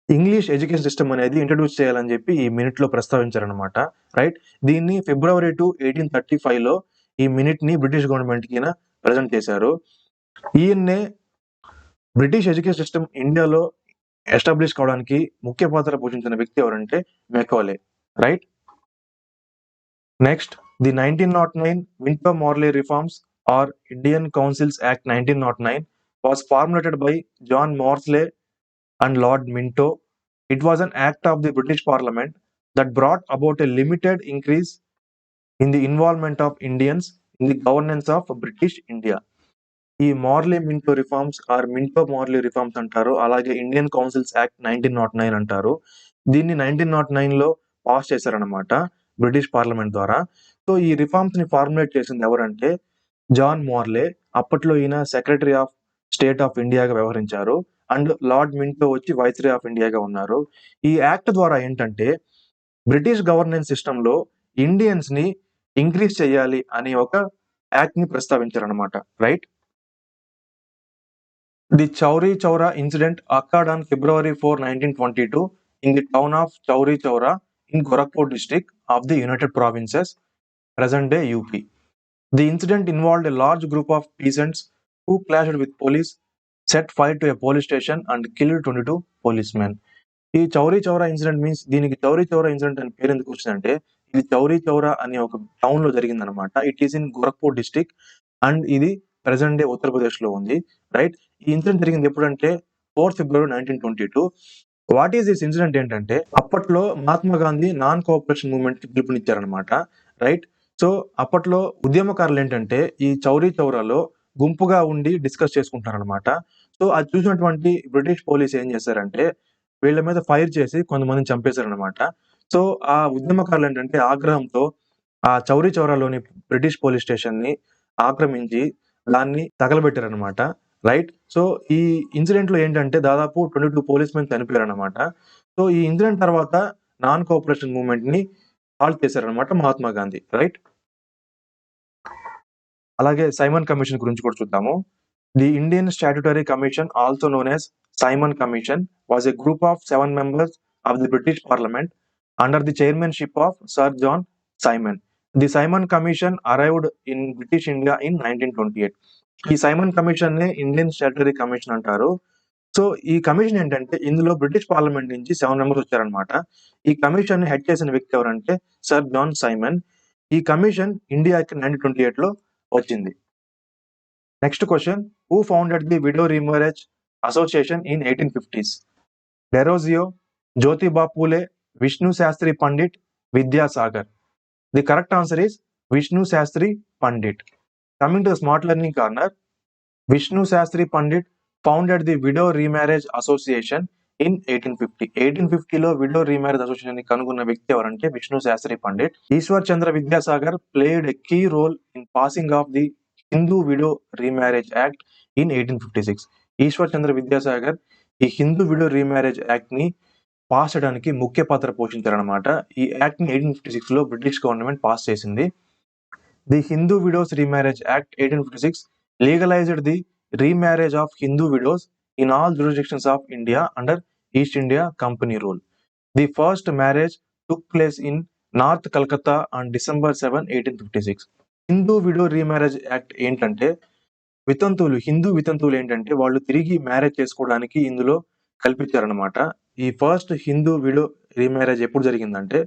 ఇంగ్లీష్ ఎడ్యుకేషన్ సిస్టమ్ అనేది ఇంట్రడ్యూస్ చేయాలని చెప్పి ఈ మినిట్ లో ప్రస్తావించారనమాట. రైట్. దీన్ని ఫిబ్రవరి 2, 1835 లో ఈ మినిట్ ని బ్రిటిష్ గవర్నమెంట్ కి ప్రజెంట్ చేశారు. ఈయన్నే బ్రిటిష్ ఎడ్యుకేషన్ సిస్టమ్ ఇండియాలో ఎస్టాబ్లిష్ కావడానికి ముఖ్య పాత్ర పోషించిన వ్యక్తి ఎవరంటే Macaulay. Right. Next, the 1909 Minto Morley Reforms or Indian Councils Act 1909 was formulated by John Morley and Lord Minto. It was an act of the British Parliament that brought about a limited increase in the involvement of Indians in the governance of British India. ఈ Morley Minto reforms or Minto Morley reforms అంటారు. అలాగే Indian councils act 1909 అంటారు. దీన్ని 1909 లో pass చేశారనమాట British parliament ద్వారా. So ఈ reforms ని ఫార్ములేట్ చేసింది ఎవరంటే జాన్ మార్లే. అప్పట్లో ఈయన సెక్రటరీ ఆఫ్ స్టేట్ ఆఫ్ ఇండియాగా వ్యవహరించారు అండ్ లార్డ్ మింటో వచ్చి వైస్రే ఆఫ్ ఇండియాగా ఉన్నారు. ఈ యాక్ట్ ద్వారా ఏంటంటే బ్రిటిష్ గవర్నెన్స్ సిస్టమ్ లో ఇండియన్స్ ని ఇంక్రీజ్ చేయాలి అనే ఒక యాక్ట్ ని ప్రస్తావించారనమాట. Right. The Chowri Chowra incident occurred on February 4, 1922 in the town of Chowri Chowra in Gorakhpur district of the United Provinces, present-day UP. The incident involved a large group of peasants who clashed with police, set fire to a police station and killed 22 policemen. ఈ Chauri Chaura incident means దీనికి Chauri Chaura incident అని పేరు ఎందుకు వచ్చిందంటే ఇది చౌరీ చౌరా అనే ఒక town లో జరిగింది అనమాట. It is in Gorakhpur district and ఇది ప్రెసెంట్ డే ఉత్తరప్రదేశ్ లో ఉంది. రైట్. ఈ ఇన్సిడెంట్ జరిగింది ఎప్పుడంటే 4 February 1922. What is this incident ఏంటంటే అప్పట్లో Mahatma Gandhi non cooperation movement కి పిలుపునిచ్చారనమాట. రైట్. సో అప్పట్లో ఉద్యమకారులు ఏంటంటే ఈ చౌరీ చౌరాలో గుంపుగా ఉండి డిస్కస్ చేసుకుంటారనమాట. సో అది చూసినటువంటి బ్రిటిష్ పోలీస్ ఏం చేశారంటే వీళ్ళ మీద ఫైర్ చేసి కొంతమందిని చంపేశారనమాట. సో ఆ ఉద్యమకారులు ఏంటంటే ఆగ్రహంతో ఆ చౌరీ చౌరాలోని బ్రిటిష్ పోలీస్ స్టేషన్ ని ఆక్రమించి దాన్ని తగలబెట్టారనమాట. రైట్. సో ఈ ఇన్సిడెంట్ లో ఏంటంటే దాదాపు 22 పోలీస్ మెన్ చనిపోయారనమాట. సో ఈ ఇన్సిడెంట్ తర్వాత నాన్ కోఆపరేషన్ మూవ్మెంట్ ని హాల్ట్ చేశారనమాట మహాత్మా గాంధీ. రైట్. అలాగే సైమన్ కమిషన్ గురించి కూడా చూద్దాము. The Indian statutory commission also known as Simon Commission was a group of 7 members of the British Parliament under the chairmanship of Sir John Simon. The Simon Commission arrived in British India in 1928. ఈ Simon commission నే Indian statutory commission అంటారు. So ఈ commission ఏంటంటే ఇందులో British parliament నుంచి 7 members వచ్చారనమాట. ఈ commission head చేసిన వ్యక్తి ఎవరంటే సర్ జాన్ సైమన్. ఈ కమిషన్ ఇండియాకి 1928లో వచ్చింది. Next question, who founded the widow remarriage association in 1850s? Derozio, Jyotiba Phule, Vishnu Shastri Pandit, Vidyasagar. The correct answer is Vishnu Shastri Pandit. Coming to the smart learning corner, Vishnu Shastri Pandit founded the Widow Remarriage Association in 1850. 1850లో widow remarriage association ని కనుగొన్న వ్యక్తి ఎవరంటే Vishnu Shastri Pandit. Ishwar Chandra Vidyasagar played a key role in passing of the Hindu widow remarriage act in 1856. Ishwar Chandra Vidyasagar ఈ Hindu widow remarriage act ని pass చేయడానికి ముఖ్య పాత్ర పోషించారనమాట. ఈ యాక్ట్ ని 1856లో బ్రిటిష్ గవర్నమెంట్ పాస్ చేసింది. The Hindu Widows Remarriage Act 1856 legalized the remarriage of Hindu widows in all jurisdictions of India under East India Company rule. The first marriage took place in North Calcutta on December 7, 1856. Hindu widow remarriage act ఏంటంటే హిందూ వితంతువులు ఏంటంటే వాళ్ళు తిరిగి marriage చేసుకోవడానికి ఇందులో కల్పించారనమాట. ఈ first Hindu widow remarriage ఎప్పుడు జరిగిందంటే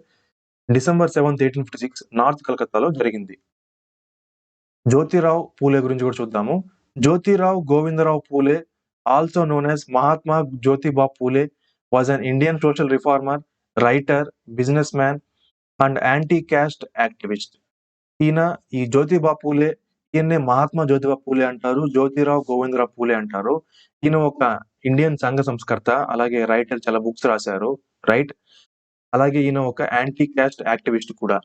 December 7, 1856 నార్త్ కలకత్తాలో జరిగింది. జ్యోతిరావు పూలే గురించి కూడా చూద్దాము. Jyotirao Govindrao Phule, also known as Mahatma Jyotiba Phule, was an Indian social reformer, writer, businessman and anti caste activist. ఈయన ఈ జ్యోతిబా పూలే, ఈయన్నే మహాత్మా జ్యోతిబా పూలే అంటారు, జ్యోతిరావు గోవిందరావు పూలే అంటారు. ఈయన ఒక ఇండియన్ సంఘ సంస్కర్త, అలాగే రైటర్, చాలా బుక్స్ రాశారు, రైట్. అలాగే ఈయన ఒక యాంటీ క్యాస్ట్ యాక్టివిస్ట్ కూడా.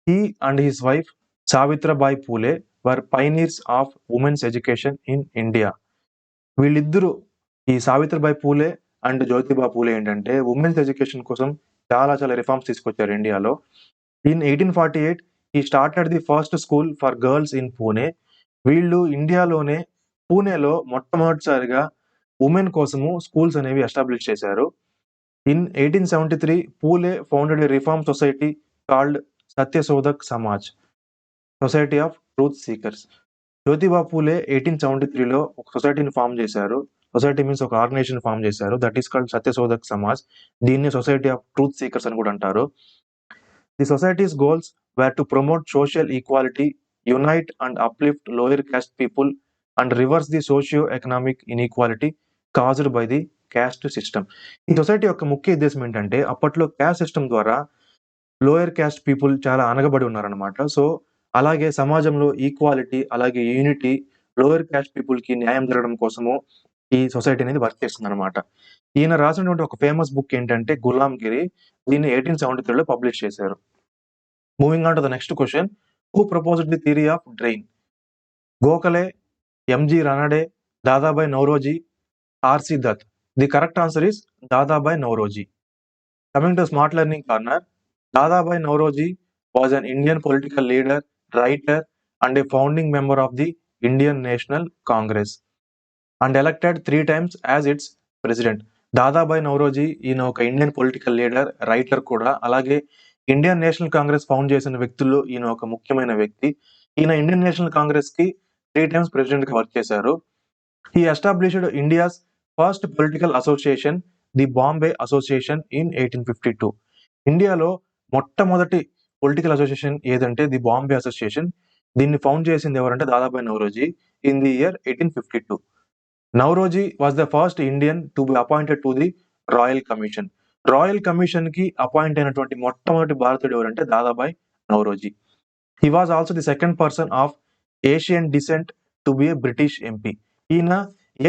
He and his wife Savitrabai Phule were pioneers of women's education in India. వీళ్ళిద్దరూ ఈ సావిత్రిబాయి పూలే అండ్ జ్యోతిబా పూలే ఏంటంటే ఉమెన్స్ ఎడ్యుకేషన్ కోసం చాలా రిఫార్మ్స్ తీసుకొచ్చారు ఇండియాలో. In 1848 he started the first school for girls in Pune. వీళ్ళు ఇండియాలోనే పూణేలో మొట్టమొదటిసారిగా ఉమెన్ కోసము స్కూల్స్ అనేవి ఎస్టాబ్లిష్ చేశారు. In 1873 Phule founded a reform society called Satyashodhak Samaj, society of truth seekers. Jyotiba Phule 1873లో ఒక సొసైటీని ఫామ్ చేశారు. సొసైటీ మీన్స్ ఒక ఆర్గనైజేషన్ ఫామ్ చేశారు, that is called Satyashodhak Samaj. దీన్ని సొసైటీ ఆఫ్ ట్రూత్ సీకర్స్ అని కూడా అంటారు. The society's goals were to promote social equality, unite and uplift lower caste people and reverse the socio-economic inequality caused by the caste system. ఈ society యొక్క ముఖ్య ఉద్దేశం ఏంటంటే అప్పట్లో క్యాస్ట్ సిస్టమ్ ద్వారా లోయర్ క్యాస్ట్ పీపుల్ చాలా అనగబడి ఉన్నారనమాట. సో అలాగే సమాజంలో ఈక్వాలిటీ, అలాగే యూనిటీ, లోయర్ క్యాస్ట్ పీపుల్ కి న్యాయం జరగడం కోసము ఈ సొసైటీ అనేది వర్క్ చేస్తుంది అనమాట. ఈయన రాసినటువంటి ఒక ఫేమస్ బుక్ ఏంటంటే గులాంగిరి. దీన్ని 1873లో పబ్లిష్ చేశారు. Moving on to the next question, who proposed the theory of drain? Gokhale, MG Ranade, Dadabhai Naoroji, RC Dutt. The correct answer is Dadabhai Naoroji. Coming to smart learning corner, Dadabhai Naoroji was an Indian political leader, writer and a founding member of the Indian National Congress and elected 3 times as its president. Dadabhai Naoroji ఈయన ఒక Indian political leader, writer కూడా, అలాగే Indian national Congress found చేసిన వ్యక్తుల్లో ఈయన ఒక ముఖ్యమైన వ్యక్తి. ఈయన ఇండియన్ నేషనల్ కాంగ్రెస్ కి 3 times ప్రెసిడెంట్ గా వర్క్ చేశారు. He established India's first political association, the Bombay Association in 1852. ఇండియాలో మొట్టమొదటి పొలిటికల్ అసోసియేషన్ ఏదంటే ది బాంబే అసోసియేషన్. దీన్ని ఫౌండ్ చేసింది ఎవరంటే Dadabhai Naoroji in the year 1852. Naoroji was the first Indian to be appointed to the royal commission. Royal commission కి appoint అయినటువంటి మొట్టమొదటి భారతీయుడు ఎవరంటే Dadabhai Naoroji. He was also the second person of Asian descent to be a British MP. ఈయన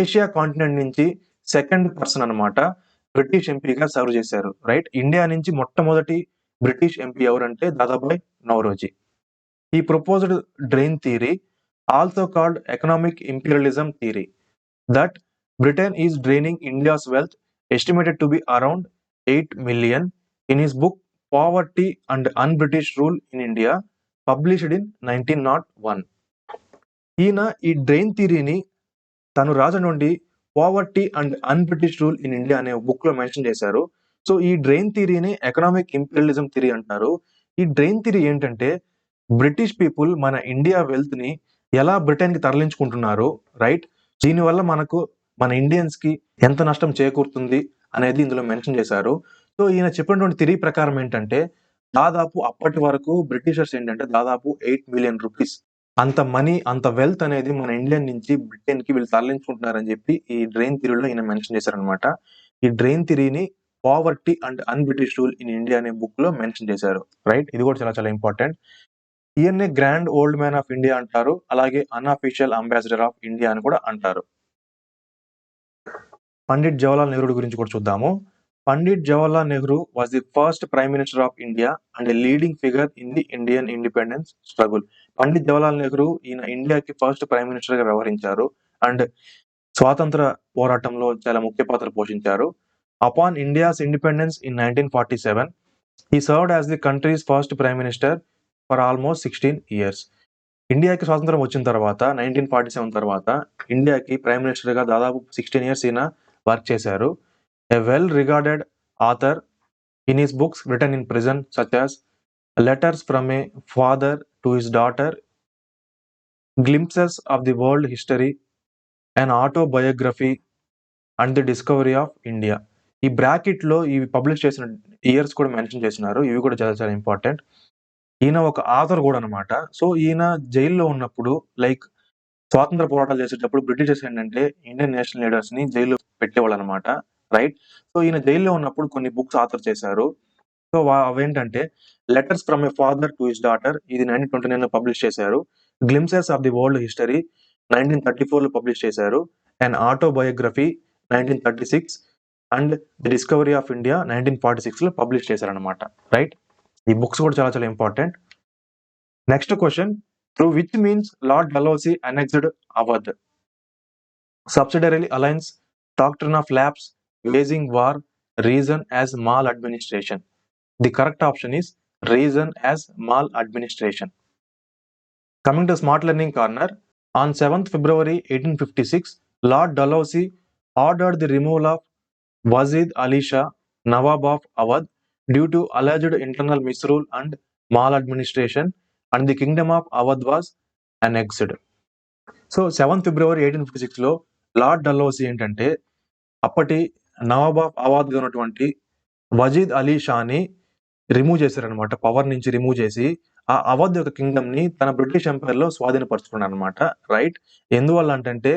Asia continent నుంచి second person అనమాట, British ఎంపీగా serve చేశారు, రైట్. ఇండియా నుంచి మొట్టమొదటి బ్రిటిష్ ఎంపీ ఎవరంటే దాదాబాయ్ నౌరోజీ. ఈ proposed drain theory, also called economic imperialism theory, that Britain is draining India's wealth estimated to be around 8 million in his book poverty and un British rule in India, published in 1901. ఈయన ఈ drain థియరీని తను రాసినటువంటి poverty and un British rule in India అనే book లో mention చేశారు. So ఈ drain థియరీని economic imperialism theory అంటారు. ఈ డ్రెయిన్ థియరీ ఏంటంటే బ్రిటిష్ పీపుల్ మన ఇండియా వెల్త్ ని ఎలా బ్రిటన్ కి తరలించుకుంటున్నారు, రైట్. దీనివల్ల మనకు మన ఇండియన్స్ కి ఎంత నష్టం చేకూరుతుంది అనేది ఇందులో మెన్షన్ చేశారు. సో ఈయన చెప్పినటువంటి థియరీ ప్రకారం ఏంటంటే దాదాపు అప్పటి వరకు బ్రిటిషర్స్ ఏంటంటే దాదాపు 8 మిలియన్ రూపీస్ అంత మనీ, అంత వెల్త్ అనేది మన ఇండియన్ నుంచి బ్రిటన్ కి వీళ్ళు తరలించుకుంటున్నారని చెప్పి ఈ డ్రెయిన్ థియరీలో ఈయన మెన్షన్ చేశారనమాట. ఈ డ్రెయిన్ థియరీని poverty and un British rule in India అనే బుక్ లో మెన్షన్ చేశారు. రైట్, ఇది కూడా చాలా చాలా ఇంపార్టెంట్. ఈయన్నే grand old man of India అంటారు, అలాగే అన్అఫీషియల్ అంబాసిడర్ ఆఫ్ ఇండియా అని కూడా అంటారు. పండిట్ జవహర్లాల్ నెహ్రూ గురించి కూడా చూద్దాము. Pandit Jawaharlal Nehru was the first prime minister of India and leading figure in the Indian independence struggle. Pandit Jawaharlal Nehru ఈయన ఇండియాకి ఫస్ట్ ప్రైమ్ మినిస్టర్ గా వ్యవహరించారు అండ్ స్వాతంత్ర పోరాటంలో చాలా ముఖ్య పాత్ర పోషించారు. Upon India's independence in 1947, he served as the country's first prime minister for almost 16 years. ఇండియాకి స్వాతంత్రం వచ్చిన తర్వాత 1947 తర్వాత ఇండియాకి ప్రైమ్ మినిస్టర్ గా దాదాపు 16 ఇయర్స్ ఈయన వర్క్ చేశారు. A well regarded author in his books written in prison such as Letters from a Father to His Daughter, Glimpses of the World History, An Autobiography and the Discovery of India. ఈ bracket లో ఇవి publish చేసిన years కూడా mention చేసినారు. ఇవి కూడా చాలా చాలా ఇంపార్టెంట్. ఈయన ఒక ఆథర్ కూడా అనమాట. సో ఈయన జైల్లో ఉన్నప్పుడు లైక్ స్వాతంత్ర పోరాటాలు చేసేటప్పుడు బ్రిటిషర్స్ ఏంటంటే ఇండియన్ నేషనల్ లీడర్స్ ని జైల్లో పెట్టేవాళ్ళు అనమాట. రైట్, సో ఈయన జైల్లో ఉన్నప్పుడు కొన్ని బుక్స్ ఆథర్ చేశారు. సో అవేంటంటే letters from A father to his daughter, ఇది 1929 లో పబ్లిష్ చేశారు. Glimpses of the world history 1934 లో పబ్లిష్ చేశారు. And autobiography 1936 and the discovery of India 1946 లో పబ్లిష్ చేశారనమాట. రైట్, ఈ బుక్స్ కూడా చాలా చాలా important. Next question, through which means lord Dalhousie annexed Awadh? Subsidiary alliance, doctrine of lapse, waging war, reason as maladministration. The correct option is reason as maladministration. Coming to Smart Learning Corner, on 7th February 1856, Lord Dalhousie ordered the removal of Wazid Ali Shah, Nawab of Awadh, due to alleged internal misrule and maladministration, and the kingdom of Awadh was annexed. So 7th February 1856 లో lord Dalhousie ఏంటంటే అప్పటి Nawab of Awhad ఉన్నటువంటి వజీద్ అలీ షాని remove చేశారనమాట. Power నుంచి remove చేసి ఆ అవధ్ యొక్క Kingdom ని తన బ్రిటిష్ ఎంపైర్ లో స్వాధీనపరుచుకున్నాడు అనమాట. రైట్, ఎందువల్ల అంటే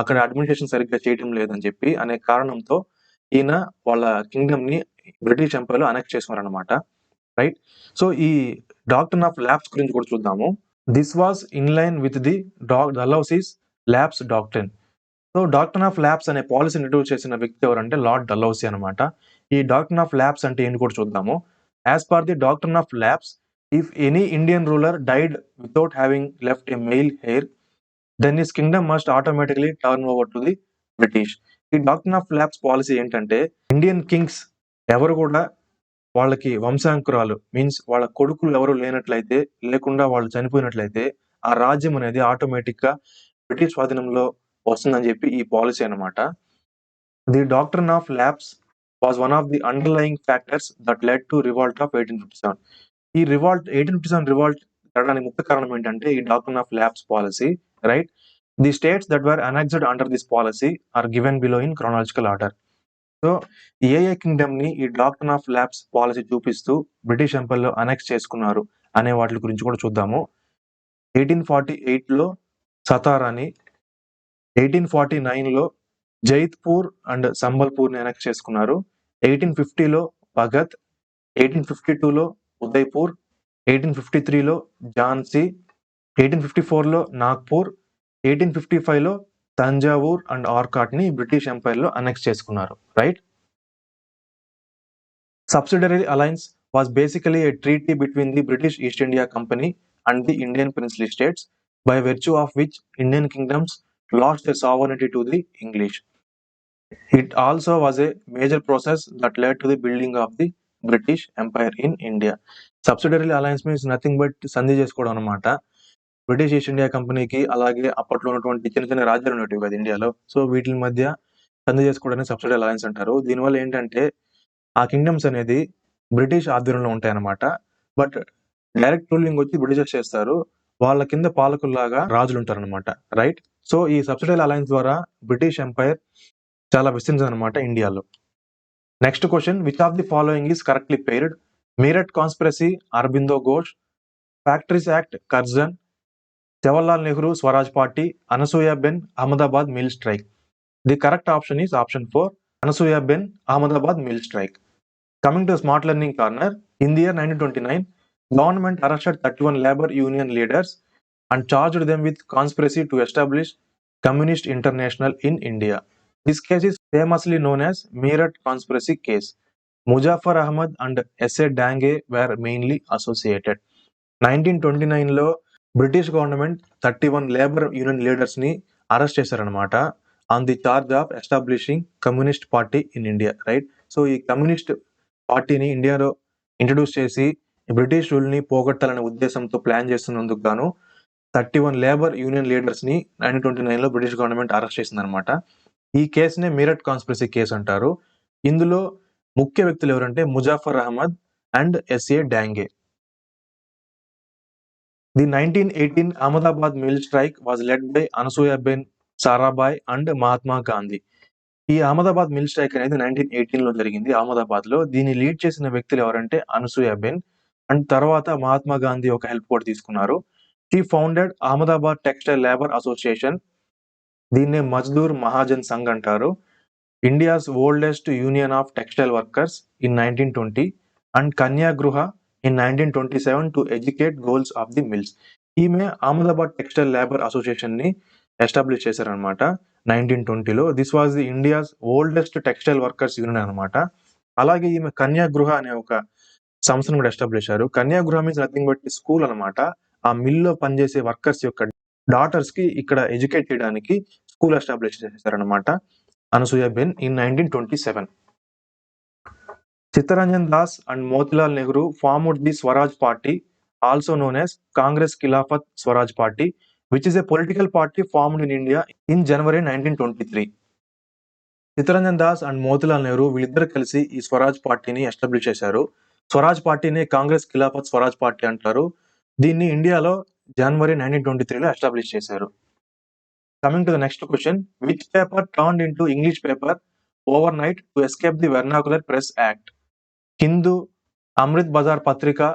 అక్కడ అడ్మినిస్ట్రేషన్ సరిగ్గా చేయడం లేదని చెప్పి అనే కారణంతో ఈయన వాళ్ళ కింగ్డమ్ ని బ్రిటిష్ ఎంపైర్ లో అనెక్స్ చేసుకున్నారనమాట. రైట్, సో ఈ డాక్ట్రిన్ ఆఫ్ ల్యాప్స్ గురించి కూడా చూద్దాము. This was in line with the Dalhousie's lapse doctrine. So doctrine of lapse అనే పాలసీని ఇంట్రడ్యూస్ చేసిన వ్యక్తి ఎవరంటే లార్డ్ డల్హౌసీ అనమాట. ఈ డాక్ట్రిన్ ఆఫ్ ల్యాప్స్ అంటే ఏంటి కూడా చూద్దాము. As per the doctrine of lapse, if any Indian ruler died without having left a male heir, then his kingdom must automatically turn over to the British. ఈ doctrine of lapse policy ఏంటంటే Indian kings ఎవరు కూడా వాళ్ళకి వంశాంకురాలు means వాళ్ళ కొడుకులు ఎవరు లేనట్లయితే, లేకుండా వాళ్ళు చనిపోయినట్లయితే ఆ రాజ్యం అనేది ఆటోమేటిక్ గా బ్రిటిష్ స్వాధీనంలో వస్తుందని చెప్పి ఈ పాలసీ అనమాట. The doctrine of lapse was one of the underlying factors that led to revolt of 1857. ఈ 1857 రివాల్ట్ జరగడానికి ముఖ్య కారణం ఏంటంటే ఈ doctrine of lapse policy. Right, the states that were annexed under this policy are given below in chronological order. So ఏ kingdom ని ఈ doctrine of lapse policy చూపిస్తూ బ్రిటిష్ ఎంపైర్ లో అనెక్స్ చేసుకున్నారు అనే వాటి గురించి కూడా చూద్దాము. 1848 లో సతారాని, 1849 లో జైత్పూర్ అండ్ సంబల్పూర్ ని అనెక్స్ చేసుకున్నారు. 1850 లో భగత్, 1852 లో ఉదయ్పూర్, 1853 లో ఝాన్సీ, 1854 లో నాగ్పూర్, 1855 లో తంజావూర్ అండ్ ఆర్కాట్ ని బ్రిటిష్ ఎంపైర్ లో అనెక్స్ చేసుకున్నారు. Right, subsidiary alliance was basically a treaty between the British East India Company and the Indian princely states, by virtue of which Indian kingdoms lost their sovereignty to the English. It also was a major process that led to the building of the British Empire in India. Subsidiary alliance means nothing but సంధి చేసుకోవడం అనమాట. British east India కంపెనీకి అలాగే అప్పట్లో ఉన్నటువంటి చిన్న చిన్న రాజ్యాలు ఉన్నట్టు కదా ఇండియాలో, సో వీటి మధ్య సంధి చేసుకోవడానికి సబ్సిడరీ అలయన్స్ అంటారు. దీనివల్ల ఏంటంటే ఆ కింగ్డమ్స్ అనేది బ్రిటిష్ ఆధ్వర్యంలో ఉంటాయన్నమాట. బట్ డైరెక్ట్ రూలింగ్ వచ్చి బ్రిటిషర్స్ చేస్తారు, వాళ్ళ కింద పాలకుల్లాగా రాజులు ఉంటారనమాట. రైట్, సో ఈ సబ్సిడైల్ అలయన్స్ ద్వారా బ్రిటిష్ ఎంపైర్ చాలా విస్తరించింది అనమాట ఇండియాలో. Next question, which of the following is correctly paired? Meerut conspiracy, Aurobindo Ghosh, factories act, Curzon, Jawaharlal Nehru Swaraj Party, Anasuya Ben, Ahmedabad mill strike. The correct option is option 4, Anasuya Ben, Ahmedabad mill strike. Coming to smart learning corner, in the year 1929, government arrested 31 labor union leaders and charged them with conspiracy to establish Communist International in India. This case is famously known as Meerut conspiracy case. Muzaffar Ahmad and S.A. Dange were mainly associated. 1929లో British government 31 labour union leaders ని arrest చేశారనమాట on the charge of establishing communist party in India, right. So ఈ communist పార్టీని ఇండియాలో introduce చేసి British rule ని పోగొట్టాలనే ఉద్దేశంతో plan చేస్తున్నందుకు గాను 31 లేబర్ యూనియన్ లీడర్స్ ని 1929లో బ్రిటిష్ గవర్నమెంట్ అరెస్ట్ చేసిందనమాట. ఈ కేసునే మీరట్ కాన్స్పిరసీ కేసు అంటారు. ఇందులో ముఖ్య వ్యక్తులు ఎవరంటే Muzaffar Ahmad and SA Dange. The 1918 Ahmedabad mill strike was led by Anasuya Ben, Sarabhai and Mahatma Gandhi. ఈ అహ్మదాబాద్ మిల్ స్ట్రైక్ అనేది 1918లో జరిగింది అహ్మదాబాద్ లో. దీన్ని లీడ్ చేసిన వ్యక్తులు ఎవరంటే అనసూయ బెన్ అండ్ తర్వాత మహాత్మా గాంధీ ఒక హెల్ప్ కూడా తీసుకున్నారు. She founded Ahmedabad textile labour association, దీన్నే మజ్దూర్ మహాజన్ సంఘ్ అంటారు. India's oldest union of textile workers in 1920 and Kanyagriha in 1927 to educate goals of the mills. ఈమె అహ్మదాబాద్ టెక్స్టైల్ లేబర్ అసోసియేషన్ ని ఎస్టాబ్లిష్ చేశారనమాట 1920లో. This was the India's oldest textile workers union అనమాట. అలాగే ఈమె కన్యాగృహ అనే ఒక సంస్థను కూడా ఎస్టాబ్లిష్ చేశారు. కన్యాగృహ మీన్స్ నథింగ్ బట్ స్కూల్ అనమాట. ఆ మిల్లో పనిచేసే వర్కర్స్ యొక్క డాటర్స్ కి ఇక్కడ ఎడ్యుకేట్ చేయడానికి స్కూల్ ఎస్టాబ్లిష్ చేశారనమాట Anasuya Ben in 1927. Chittaranjan Das and Motilal Nehru formed the Swaraj Party, also known as Congress Khilafat Swaraj Party, which is a political party formed in India in January 1923. Chittaranjan Das and Motilal Nehru వీళ్ళిద్దరు కలిసి ఈ స్వరాజ్ పార్టీని establish చేశారు. స్వరాజ్ పార్టీని Congress Khilafat Swaraj party అంటారు. దీన్ని ఇండియాలో జనవరి 1923లో establish చేశారు. Coming to the next question, which paper turned into English paper overnight to escape the Vernacular Press Act? Hindu, Amrit Bazar Patrika,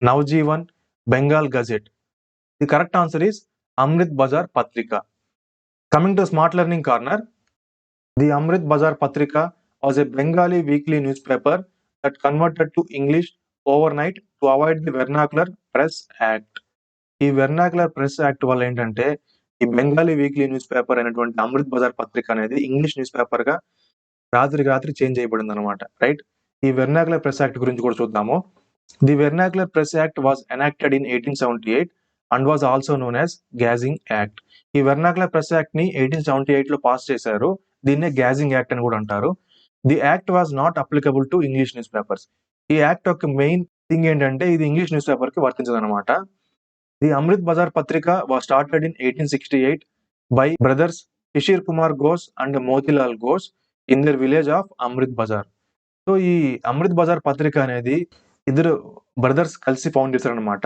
Navjeevan, Bengal Gazette. The correct answer is Amrit Bazar Patrika. Coming to smart learning corner, the Amrit Bazar Patrika was a Bengali weekly newspaper that converted to English overnight to avoid the Vernacular Press Act. ఈ vernacular press act వల్ల ఏంటంటే ఈ Bengali weekly news paper అయినటువంటి అమృత్ బజార్ పత్రిక అనేది English news paper గా రాత్రి change చేయబడింది అనమాట, రైట్. ఈ వెర్నాకులర్ ప్రెస్ యాక్ట్ గురించి కూడా చూద్దాము. The vernacular press act was enacted in 1878 and was also known as gagging act. ఈ వెర్నాకులర్ ప్రెస్ యాక్ట్ ని 1878లో పాస్ చేశారు. దీన్నే గ్యాజింగ్ యాక్ట్ అని కూడా అంటారు. The act was not applicable to English news papers. ఈ యాక్ట్ యొక్క మెయిన్ థింగ్ ఏంటంటే ఇది ఇంగ్లీష్ న్యూస్ పేపర్ కి వర్తించదు అనమాట. The Amrit Bazar Patrika was started in 1868 by brothers Shishir Kumar Ghosh and Motilal Ghosh in their village of Amrit Bazar. So ఈ అమృత్ బజార్ పత్రిక అనేది ఇద్దరు బ్రదర్స్ కలిసి ఫౌండ్ చేశారనమాట.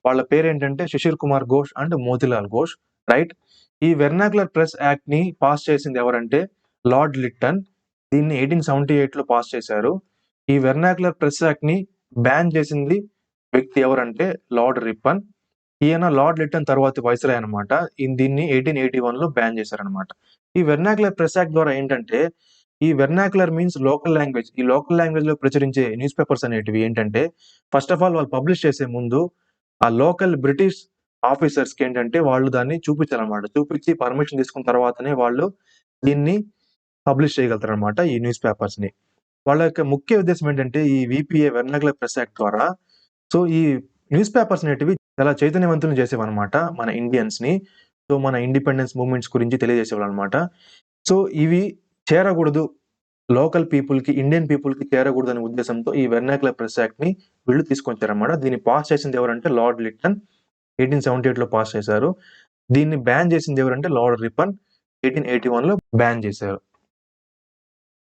వాళ్ళ పేరు ఏంటంటే శిశిర్ కుమార్ ఘోష్ అండ్ మోతిలాల్ ఘోష్, రైట్. ఈ వెర్నాకులర్ ప్రెస్ యాక్ట్ ని పాస్ చేసింది ఎవరంటే లార్డ్ లిట్టన్. దీన్ని 1878లో పాస్ చేశారు. ఈ వెర్నాకులర్ ప్రెస్ యాక్ట్ ని బ్యాన్ చేసింది వ్యక్తి ఎవరంటే లార్డ్ రిప్పన్. ఈయన లార్డ్ లిట్టన్ తర్వాత వైస్రాయ్ అనమాట. దీన్ని 1881లో బ్యాన్ చేశారనమాట. ఈ వెర్నాకులర్ ప్రెస్ యాక్ట్ ద్వారా ఏంటంటే ఈ వెర్నాకులర్ మీన్స్ లోకల్ లాంగ్వేజ్. ఈ లోకల్ లాంగ్వేజ్ లో ప్రచురించే న్యూస్ పేపర్స్ అనేటివి ఏంటంటే ఫస్ట్ ఆఫ్ ఆల్ వాళ్ళు పబ్లిష్ చేసే ముందు ఆ లోకల్ బ్రిటిష్ ఆఫీసర్స్ కి ఏంటంటే వాళ్ళు దాన్ని చూపించాలన్నమాట. చూపించి పర్మిషన్ తీసుకున్న తర్వాతనే వాళ్ళు దీన్ని పబ్లిష్ చేయగలుగుతారు అనమాట ఈ న్యూస్ పేపర్స్ ని. వాళ్ళ యొక్క ముఖ్య ఉద్దేశం ఏంటంటే ఈ విపిఏ వెర్నాకులర్ ప్రెస్ యాక్ట్ ద్వారా సో ఈ న్యూస్ పేపర్స్ అనేటివి చాలా చైతన్యవంతులు చేసేవన్నమాట మన ఇండియన్స్ ని. సో మన ఇండిపెండెన్స్ మూవ్మెంట్స్ గురించి తెలియజేసేవాళ్ళు అనమాట. సో ఇవి చేరకూడదు, లోకల్ పీపుల్ కి ఇండియన్ పీపుల్ కి చేరకూడదు అనే ఉద్దేశంతో ఈ వెర్నాకులర్ ప్రెస్ యాక్ట్ ని వీళ్ళు తీసుకొచ్చారన్నమాట. దీన్ని పాస్ చేసింది ఎవరంటే లార్డ్ లిట్టన్ 1878లో పాస్ చేశారు. దీన్ని బ్యాన్ చేసింది ఎవరంటే లార్డ్ రిప్పన్ 1881లో బ్యాన్ చేశారు.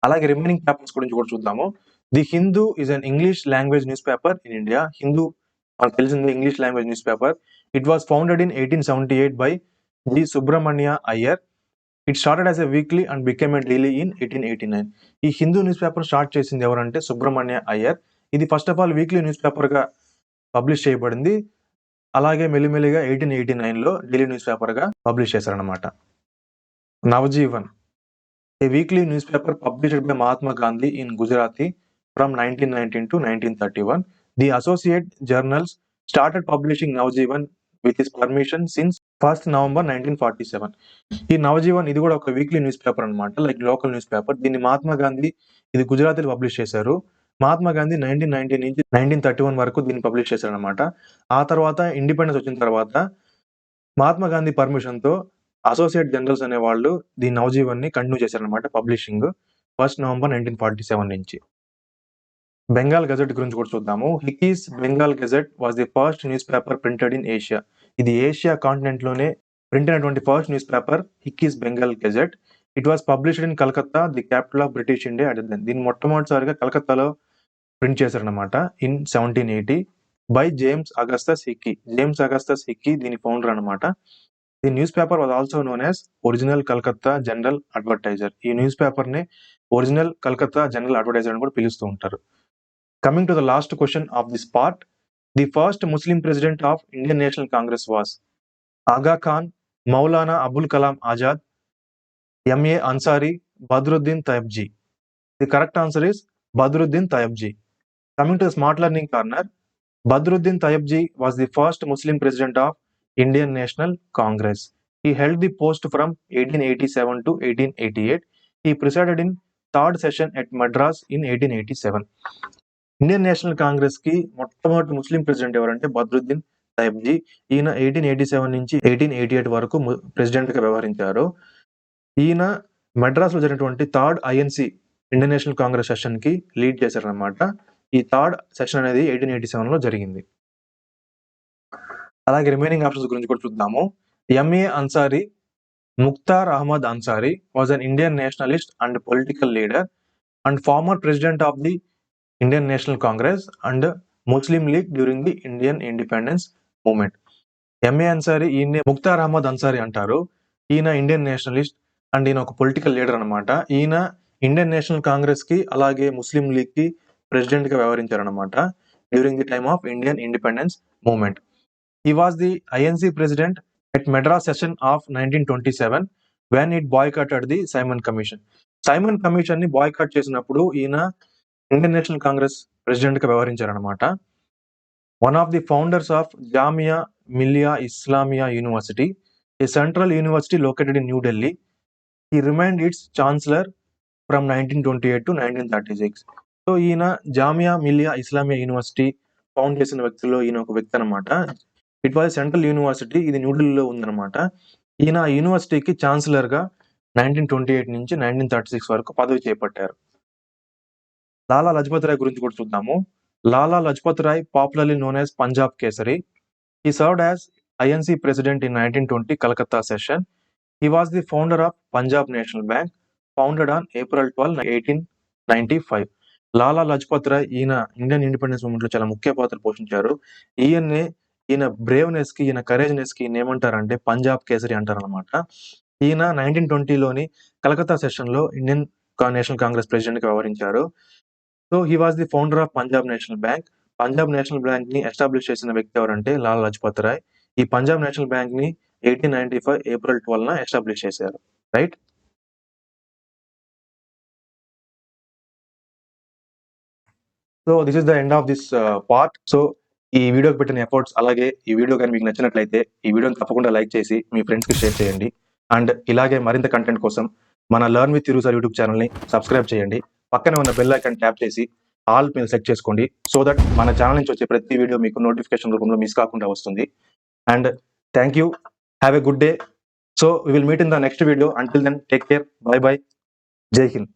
అలాగే రిమైనింగ్ పేపర్స్ గురించి కూడా చూద్దాము. The Hindu is an English language news paper in India. Hindu మనకు తెలిసింది English language news paper. It was founded in 1878 by G. Subramania Iyer. It started as a weekly and became a daily in 1889. ఈ Hindu news paper start చేసింది ఎవరంటే సుబ్రహ్మణ్య అయ్యర్. ఇది first of all weekly news పేపర్గా publish చేయబడింది. అలాగే మెల్లిమెల్లిగా 1889లో daily news పేపర్గా పబ్లిష్ చేశారనమాట. Navajivan, a weekly newspaper published by Mahatma Gandhi in Gujarati from 1919 to 1931. The Associate Journals started publishing Navjeevan with his permission since 1st November 1947. ఈ నవజీవన్ ఇది కూడా ఒక వీక్లీ న్యూస్ పేపర్ అనమాట, లైక్ లోకల్ న్యూస్ పేపర్. దీన్ని మహాత్మా గాంధీ ఇది గుజరాతీలో publish చేశారు. మహాత్మా గాంధీ 1919 నుంచి 1931 వరకు దీన్ని పబ్లిష్ చేశారు అనమాట. ఆ తర్వాత ఇండిపెండెన్స్ వచ్చిన తర్వాత మహాత్మా గాంధీ పర్మిషన్తో అసోసియేట్ జనరల్స్ అనే వాళ్ళు దీని నవజీవన్ని కంటిన్యూ చేశారనమాట పబ్లిషింగ్ 1st November 1947 నుంచి. బెంగాల్ గజెట్ గురించి కూడా చూద్దాము. Hicky's Bengal gazette was the first newspaper printed in Asia. ఇది ఏషియా కాంటినెంట్ లోనే ప్రింట్ అయినటువంటి first newspaper Hicky's Bengal gazette. It was published in Calcutta, the capital of British India at then. దీన్ని మొట్టమొదటిసారిగా కలకత్తాలో ప్రింట్ చేశారనమాట in 1780 by James Augustus Hicky. James Augustus Hicky దీని founder అనమాట. The news paper was also known as original Calcutta general advertiser. ఈ news paper ని original Calcutta general advertiser అని కూడా పిలుస్తూ ఉంటారు. Coming to the last question of this part, the first Muslim president of Indian National Congress was Aga Khan, Maulana Abul Kalam Azad, M.A. Ansari, Badruddin Tayyibji. The correct answer is Badruddin Tayyibji. Coming to the smart learning corner, Badruddin Tayyibji was the first Muslim president of Indian National Congress. He held the post from 1887 to 1888. He presided in third session at Madras in 1887. Indian national Congress కి మొట్టమొదటి ముస్లిం president ఎవరంటే బద్రుద్దీన్ తయ్యబ్జీ. ఈయన 1887 నుంచి 1888 వరకు president గా వ్యవహరించారు. ఈయన మద్రాస్ లో జరిగినటువంటి third INC Indian national Congress session కి లీడ్ చేశారనమాట. ఈ థర్డ్ సెషన్ అనేది 1887 లో జరిగింది. అలాగే రిమైనింగ్ ఆప్షన్స్ గురించి కూడా చూద్దాము. MA Ansari, Mukhtar Ahmed Ansari was an Indian nationalist and political leader and former president of the Indian national Congress and Muslim League during the Indian independence movement. MA Ansari, ఈయన ముఖ్తార్ అహ్మద్ అన్సారీ అంటారు. ఈయన ఇండియన్ నేషనలిస్ట్ అండ్ ఈయన ఒక పొలిటికల్ లీడర్ అనమాట. ఈయన ఇండియన్ నేషనల్ కాంగ్రెస్ కి అలాగే ముస్లిం లీగ్ కి ప్రెసిడెంట్ గా వ్యవహరించారనమాట during the time of Indian independence movement. He was the INC president at Madras session of 1927 when it boycotted the Simon commission. Simon commission ని బాయ్కాట్ చేసినప్పుడు ఈయన ఇండియన్ నేషనల్ కాంగ్రెస్ ప్రెసిడెంట్ గా వ్యవహరించారనమాట. One of the founders of Jamia Millia Islamia university, a central university located in New Delhi. He remained its chancellor from 1928 to 1936. So ఈయన Jamia Millia Islamia university found చేసిన వ్యక్తుల్లో ఈయన ఒక వ్యక్తి అనమాట. ఇట్ వాజ్ సెంట్రల్ యూనివర్సిటీ, ఇది న్యూఢిల్లీలో ఉందన్నమాట. ఈయన ఆ యూనివర్సిటీకి ఛాన్సలర్ గా 1928 నుంచి 1936 వరకు పదవి చేపట్టారు. లాలా లజపత్ రాయ్ గురించి కూడా చూద్దాము. Lala Lajpat Rai, popularly known as Punjab Kesari. He served as INC president in 1920 Calcutta session. He was the founder of Punjab national bank, founded on April 12, 1895. Lala Lajpat Rai ఈయన ఇండియన్ ఇండిపెండెన్స్ మూవ్మెంట్ లో చాలా ముఖ్య పాత్ర పోషించారు. ఈయన బ్రేవ్నెస్ కి, ఈయన కరేజ్నెస్ కి ఏమంటారంటే పంజాబ్ కేసరి అంటారనమాట. ఈయన 1920లోని కలకత్తా సెషన్ లో ఇండియన్ నేషనల్ కాంగ్రెస్ ప్రెసిడెంట్ గా వ్యవహరించారు. So he was the founder of Punjab national bank. Punjab national bank ని ఎస్టాబ్లిష్ చేసిన వ్యక్తి ఎవరంటే లాలా లజపత్ రాయ్. ఈ పంజాబ్ నేషనల్ బ్యాంక్ ని 1895 April 12 ఎస్టాబ్లిష్ చేశారు. Right. So this is the end of this part. So ఈ వీడియోకి పెట్టిన ఎఫర్ట్స్, అలాగే ఈ వీడియో కానీ మీకు నచ్చినట్లయితే ఈ వీడియోని తప్పకుండా లైక్ చేసి మీ ఫ్రెండ్స్ కి షేర్ చేయండి. అండ్ ఇలాగే మరింత కంటెంట్ కోసం మన learn with Thiru sir YouTube channel ని సబ్స్క్రైబ్ చేయండి. పక్కనే ఉన్న బెల్ ఐకాన్ ట్యాప్ చేసి ఆల్ మీద సెట్ చేసుకోండి. సో దట్ మన ఛానల్ నుంచి వచ్చే ప్రతి వీడియో మీకు నోటిఫికేషన్ రూపంలో మిస్ కాకుండా వస్తుంది. And thank you, have a good day. So we will meet in the next video. Until then take care, bye bye, Jai Hind.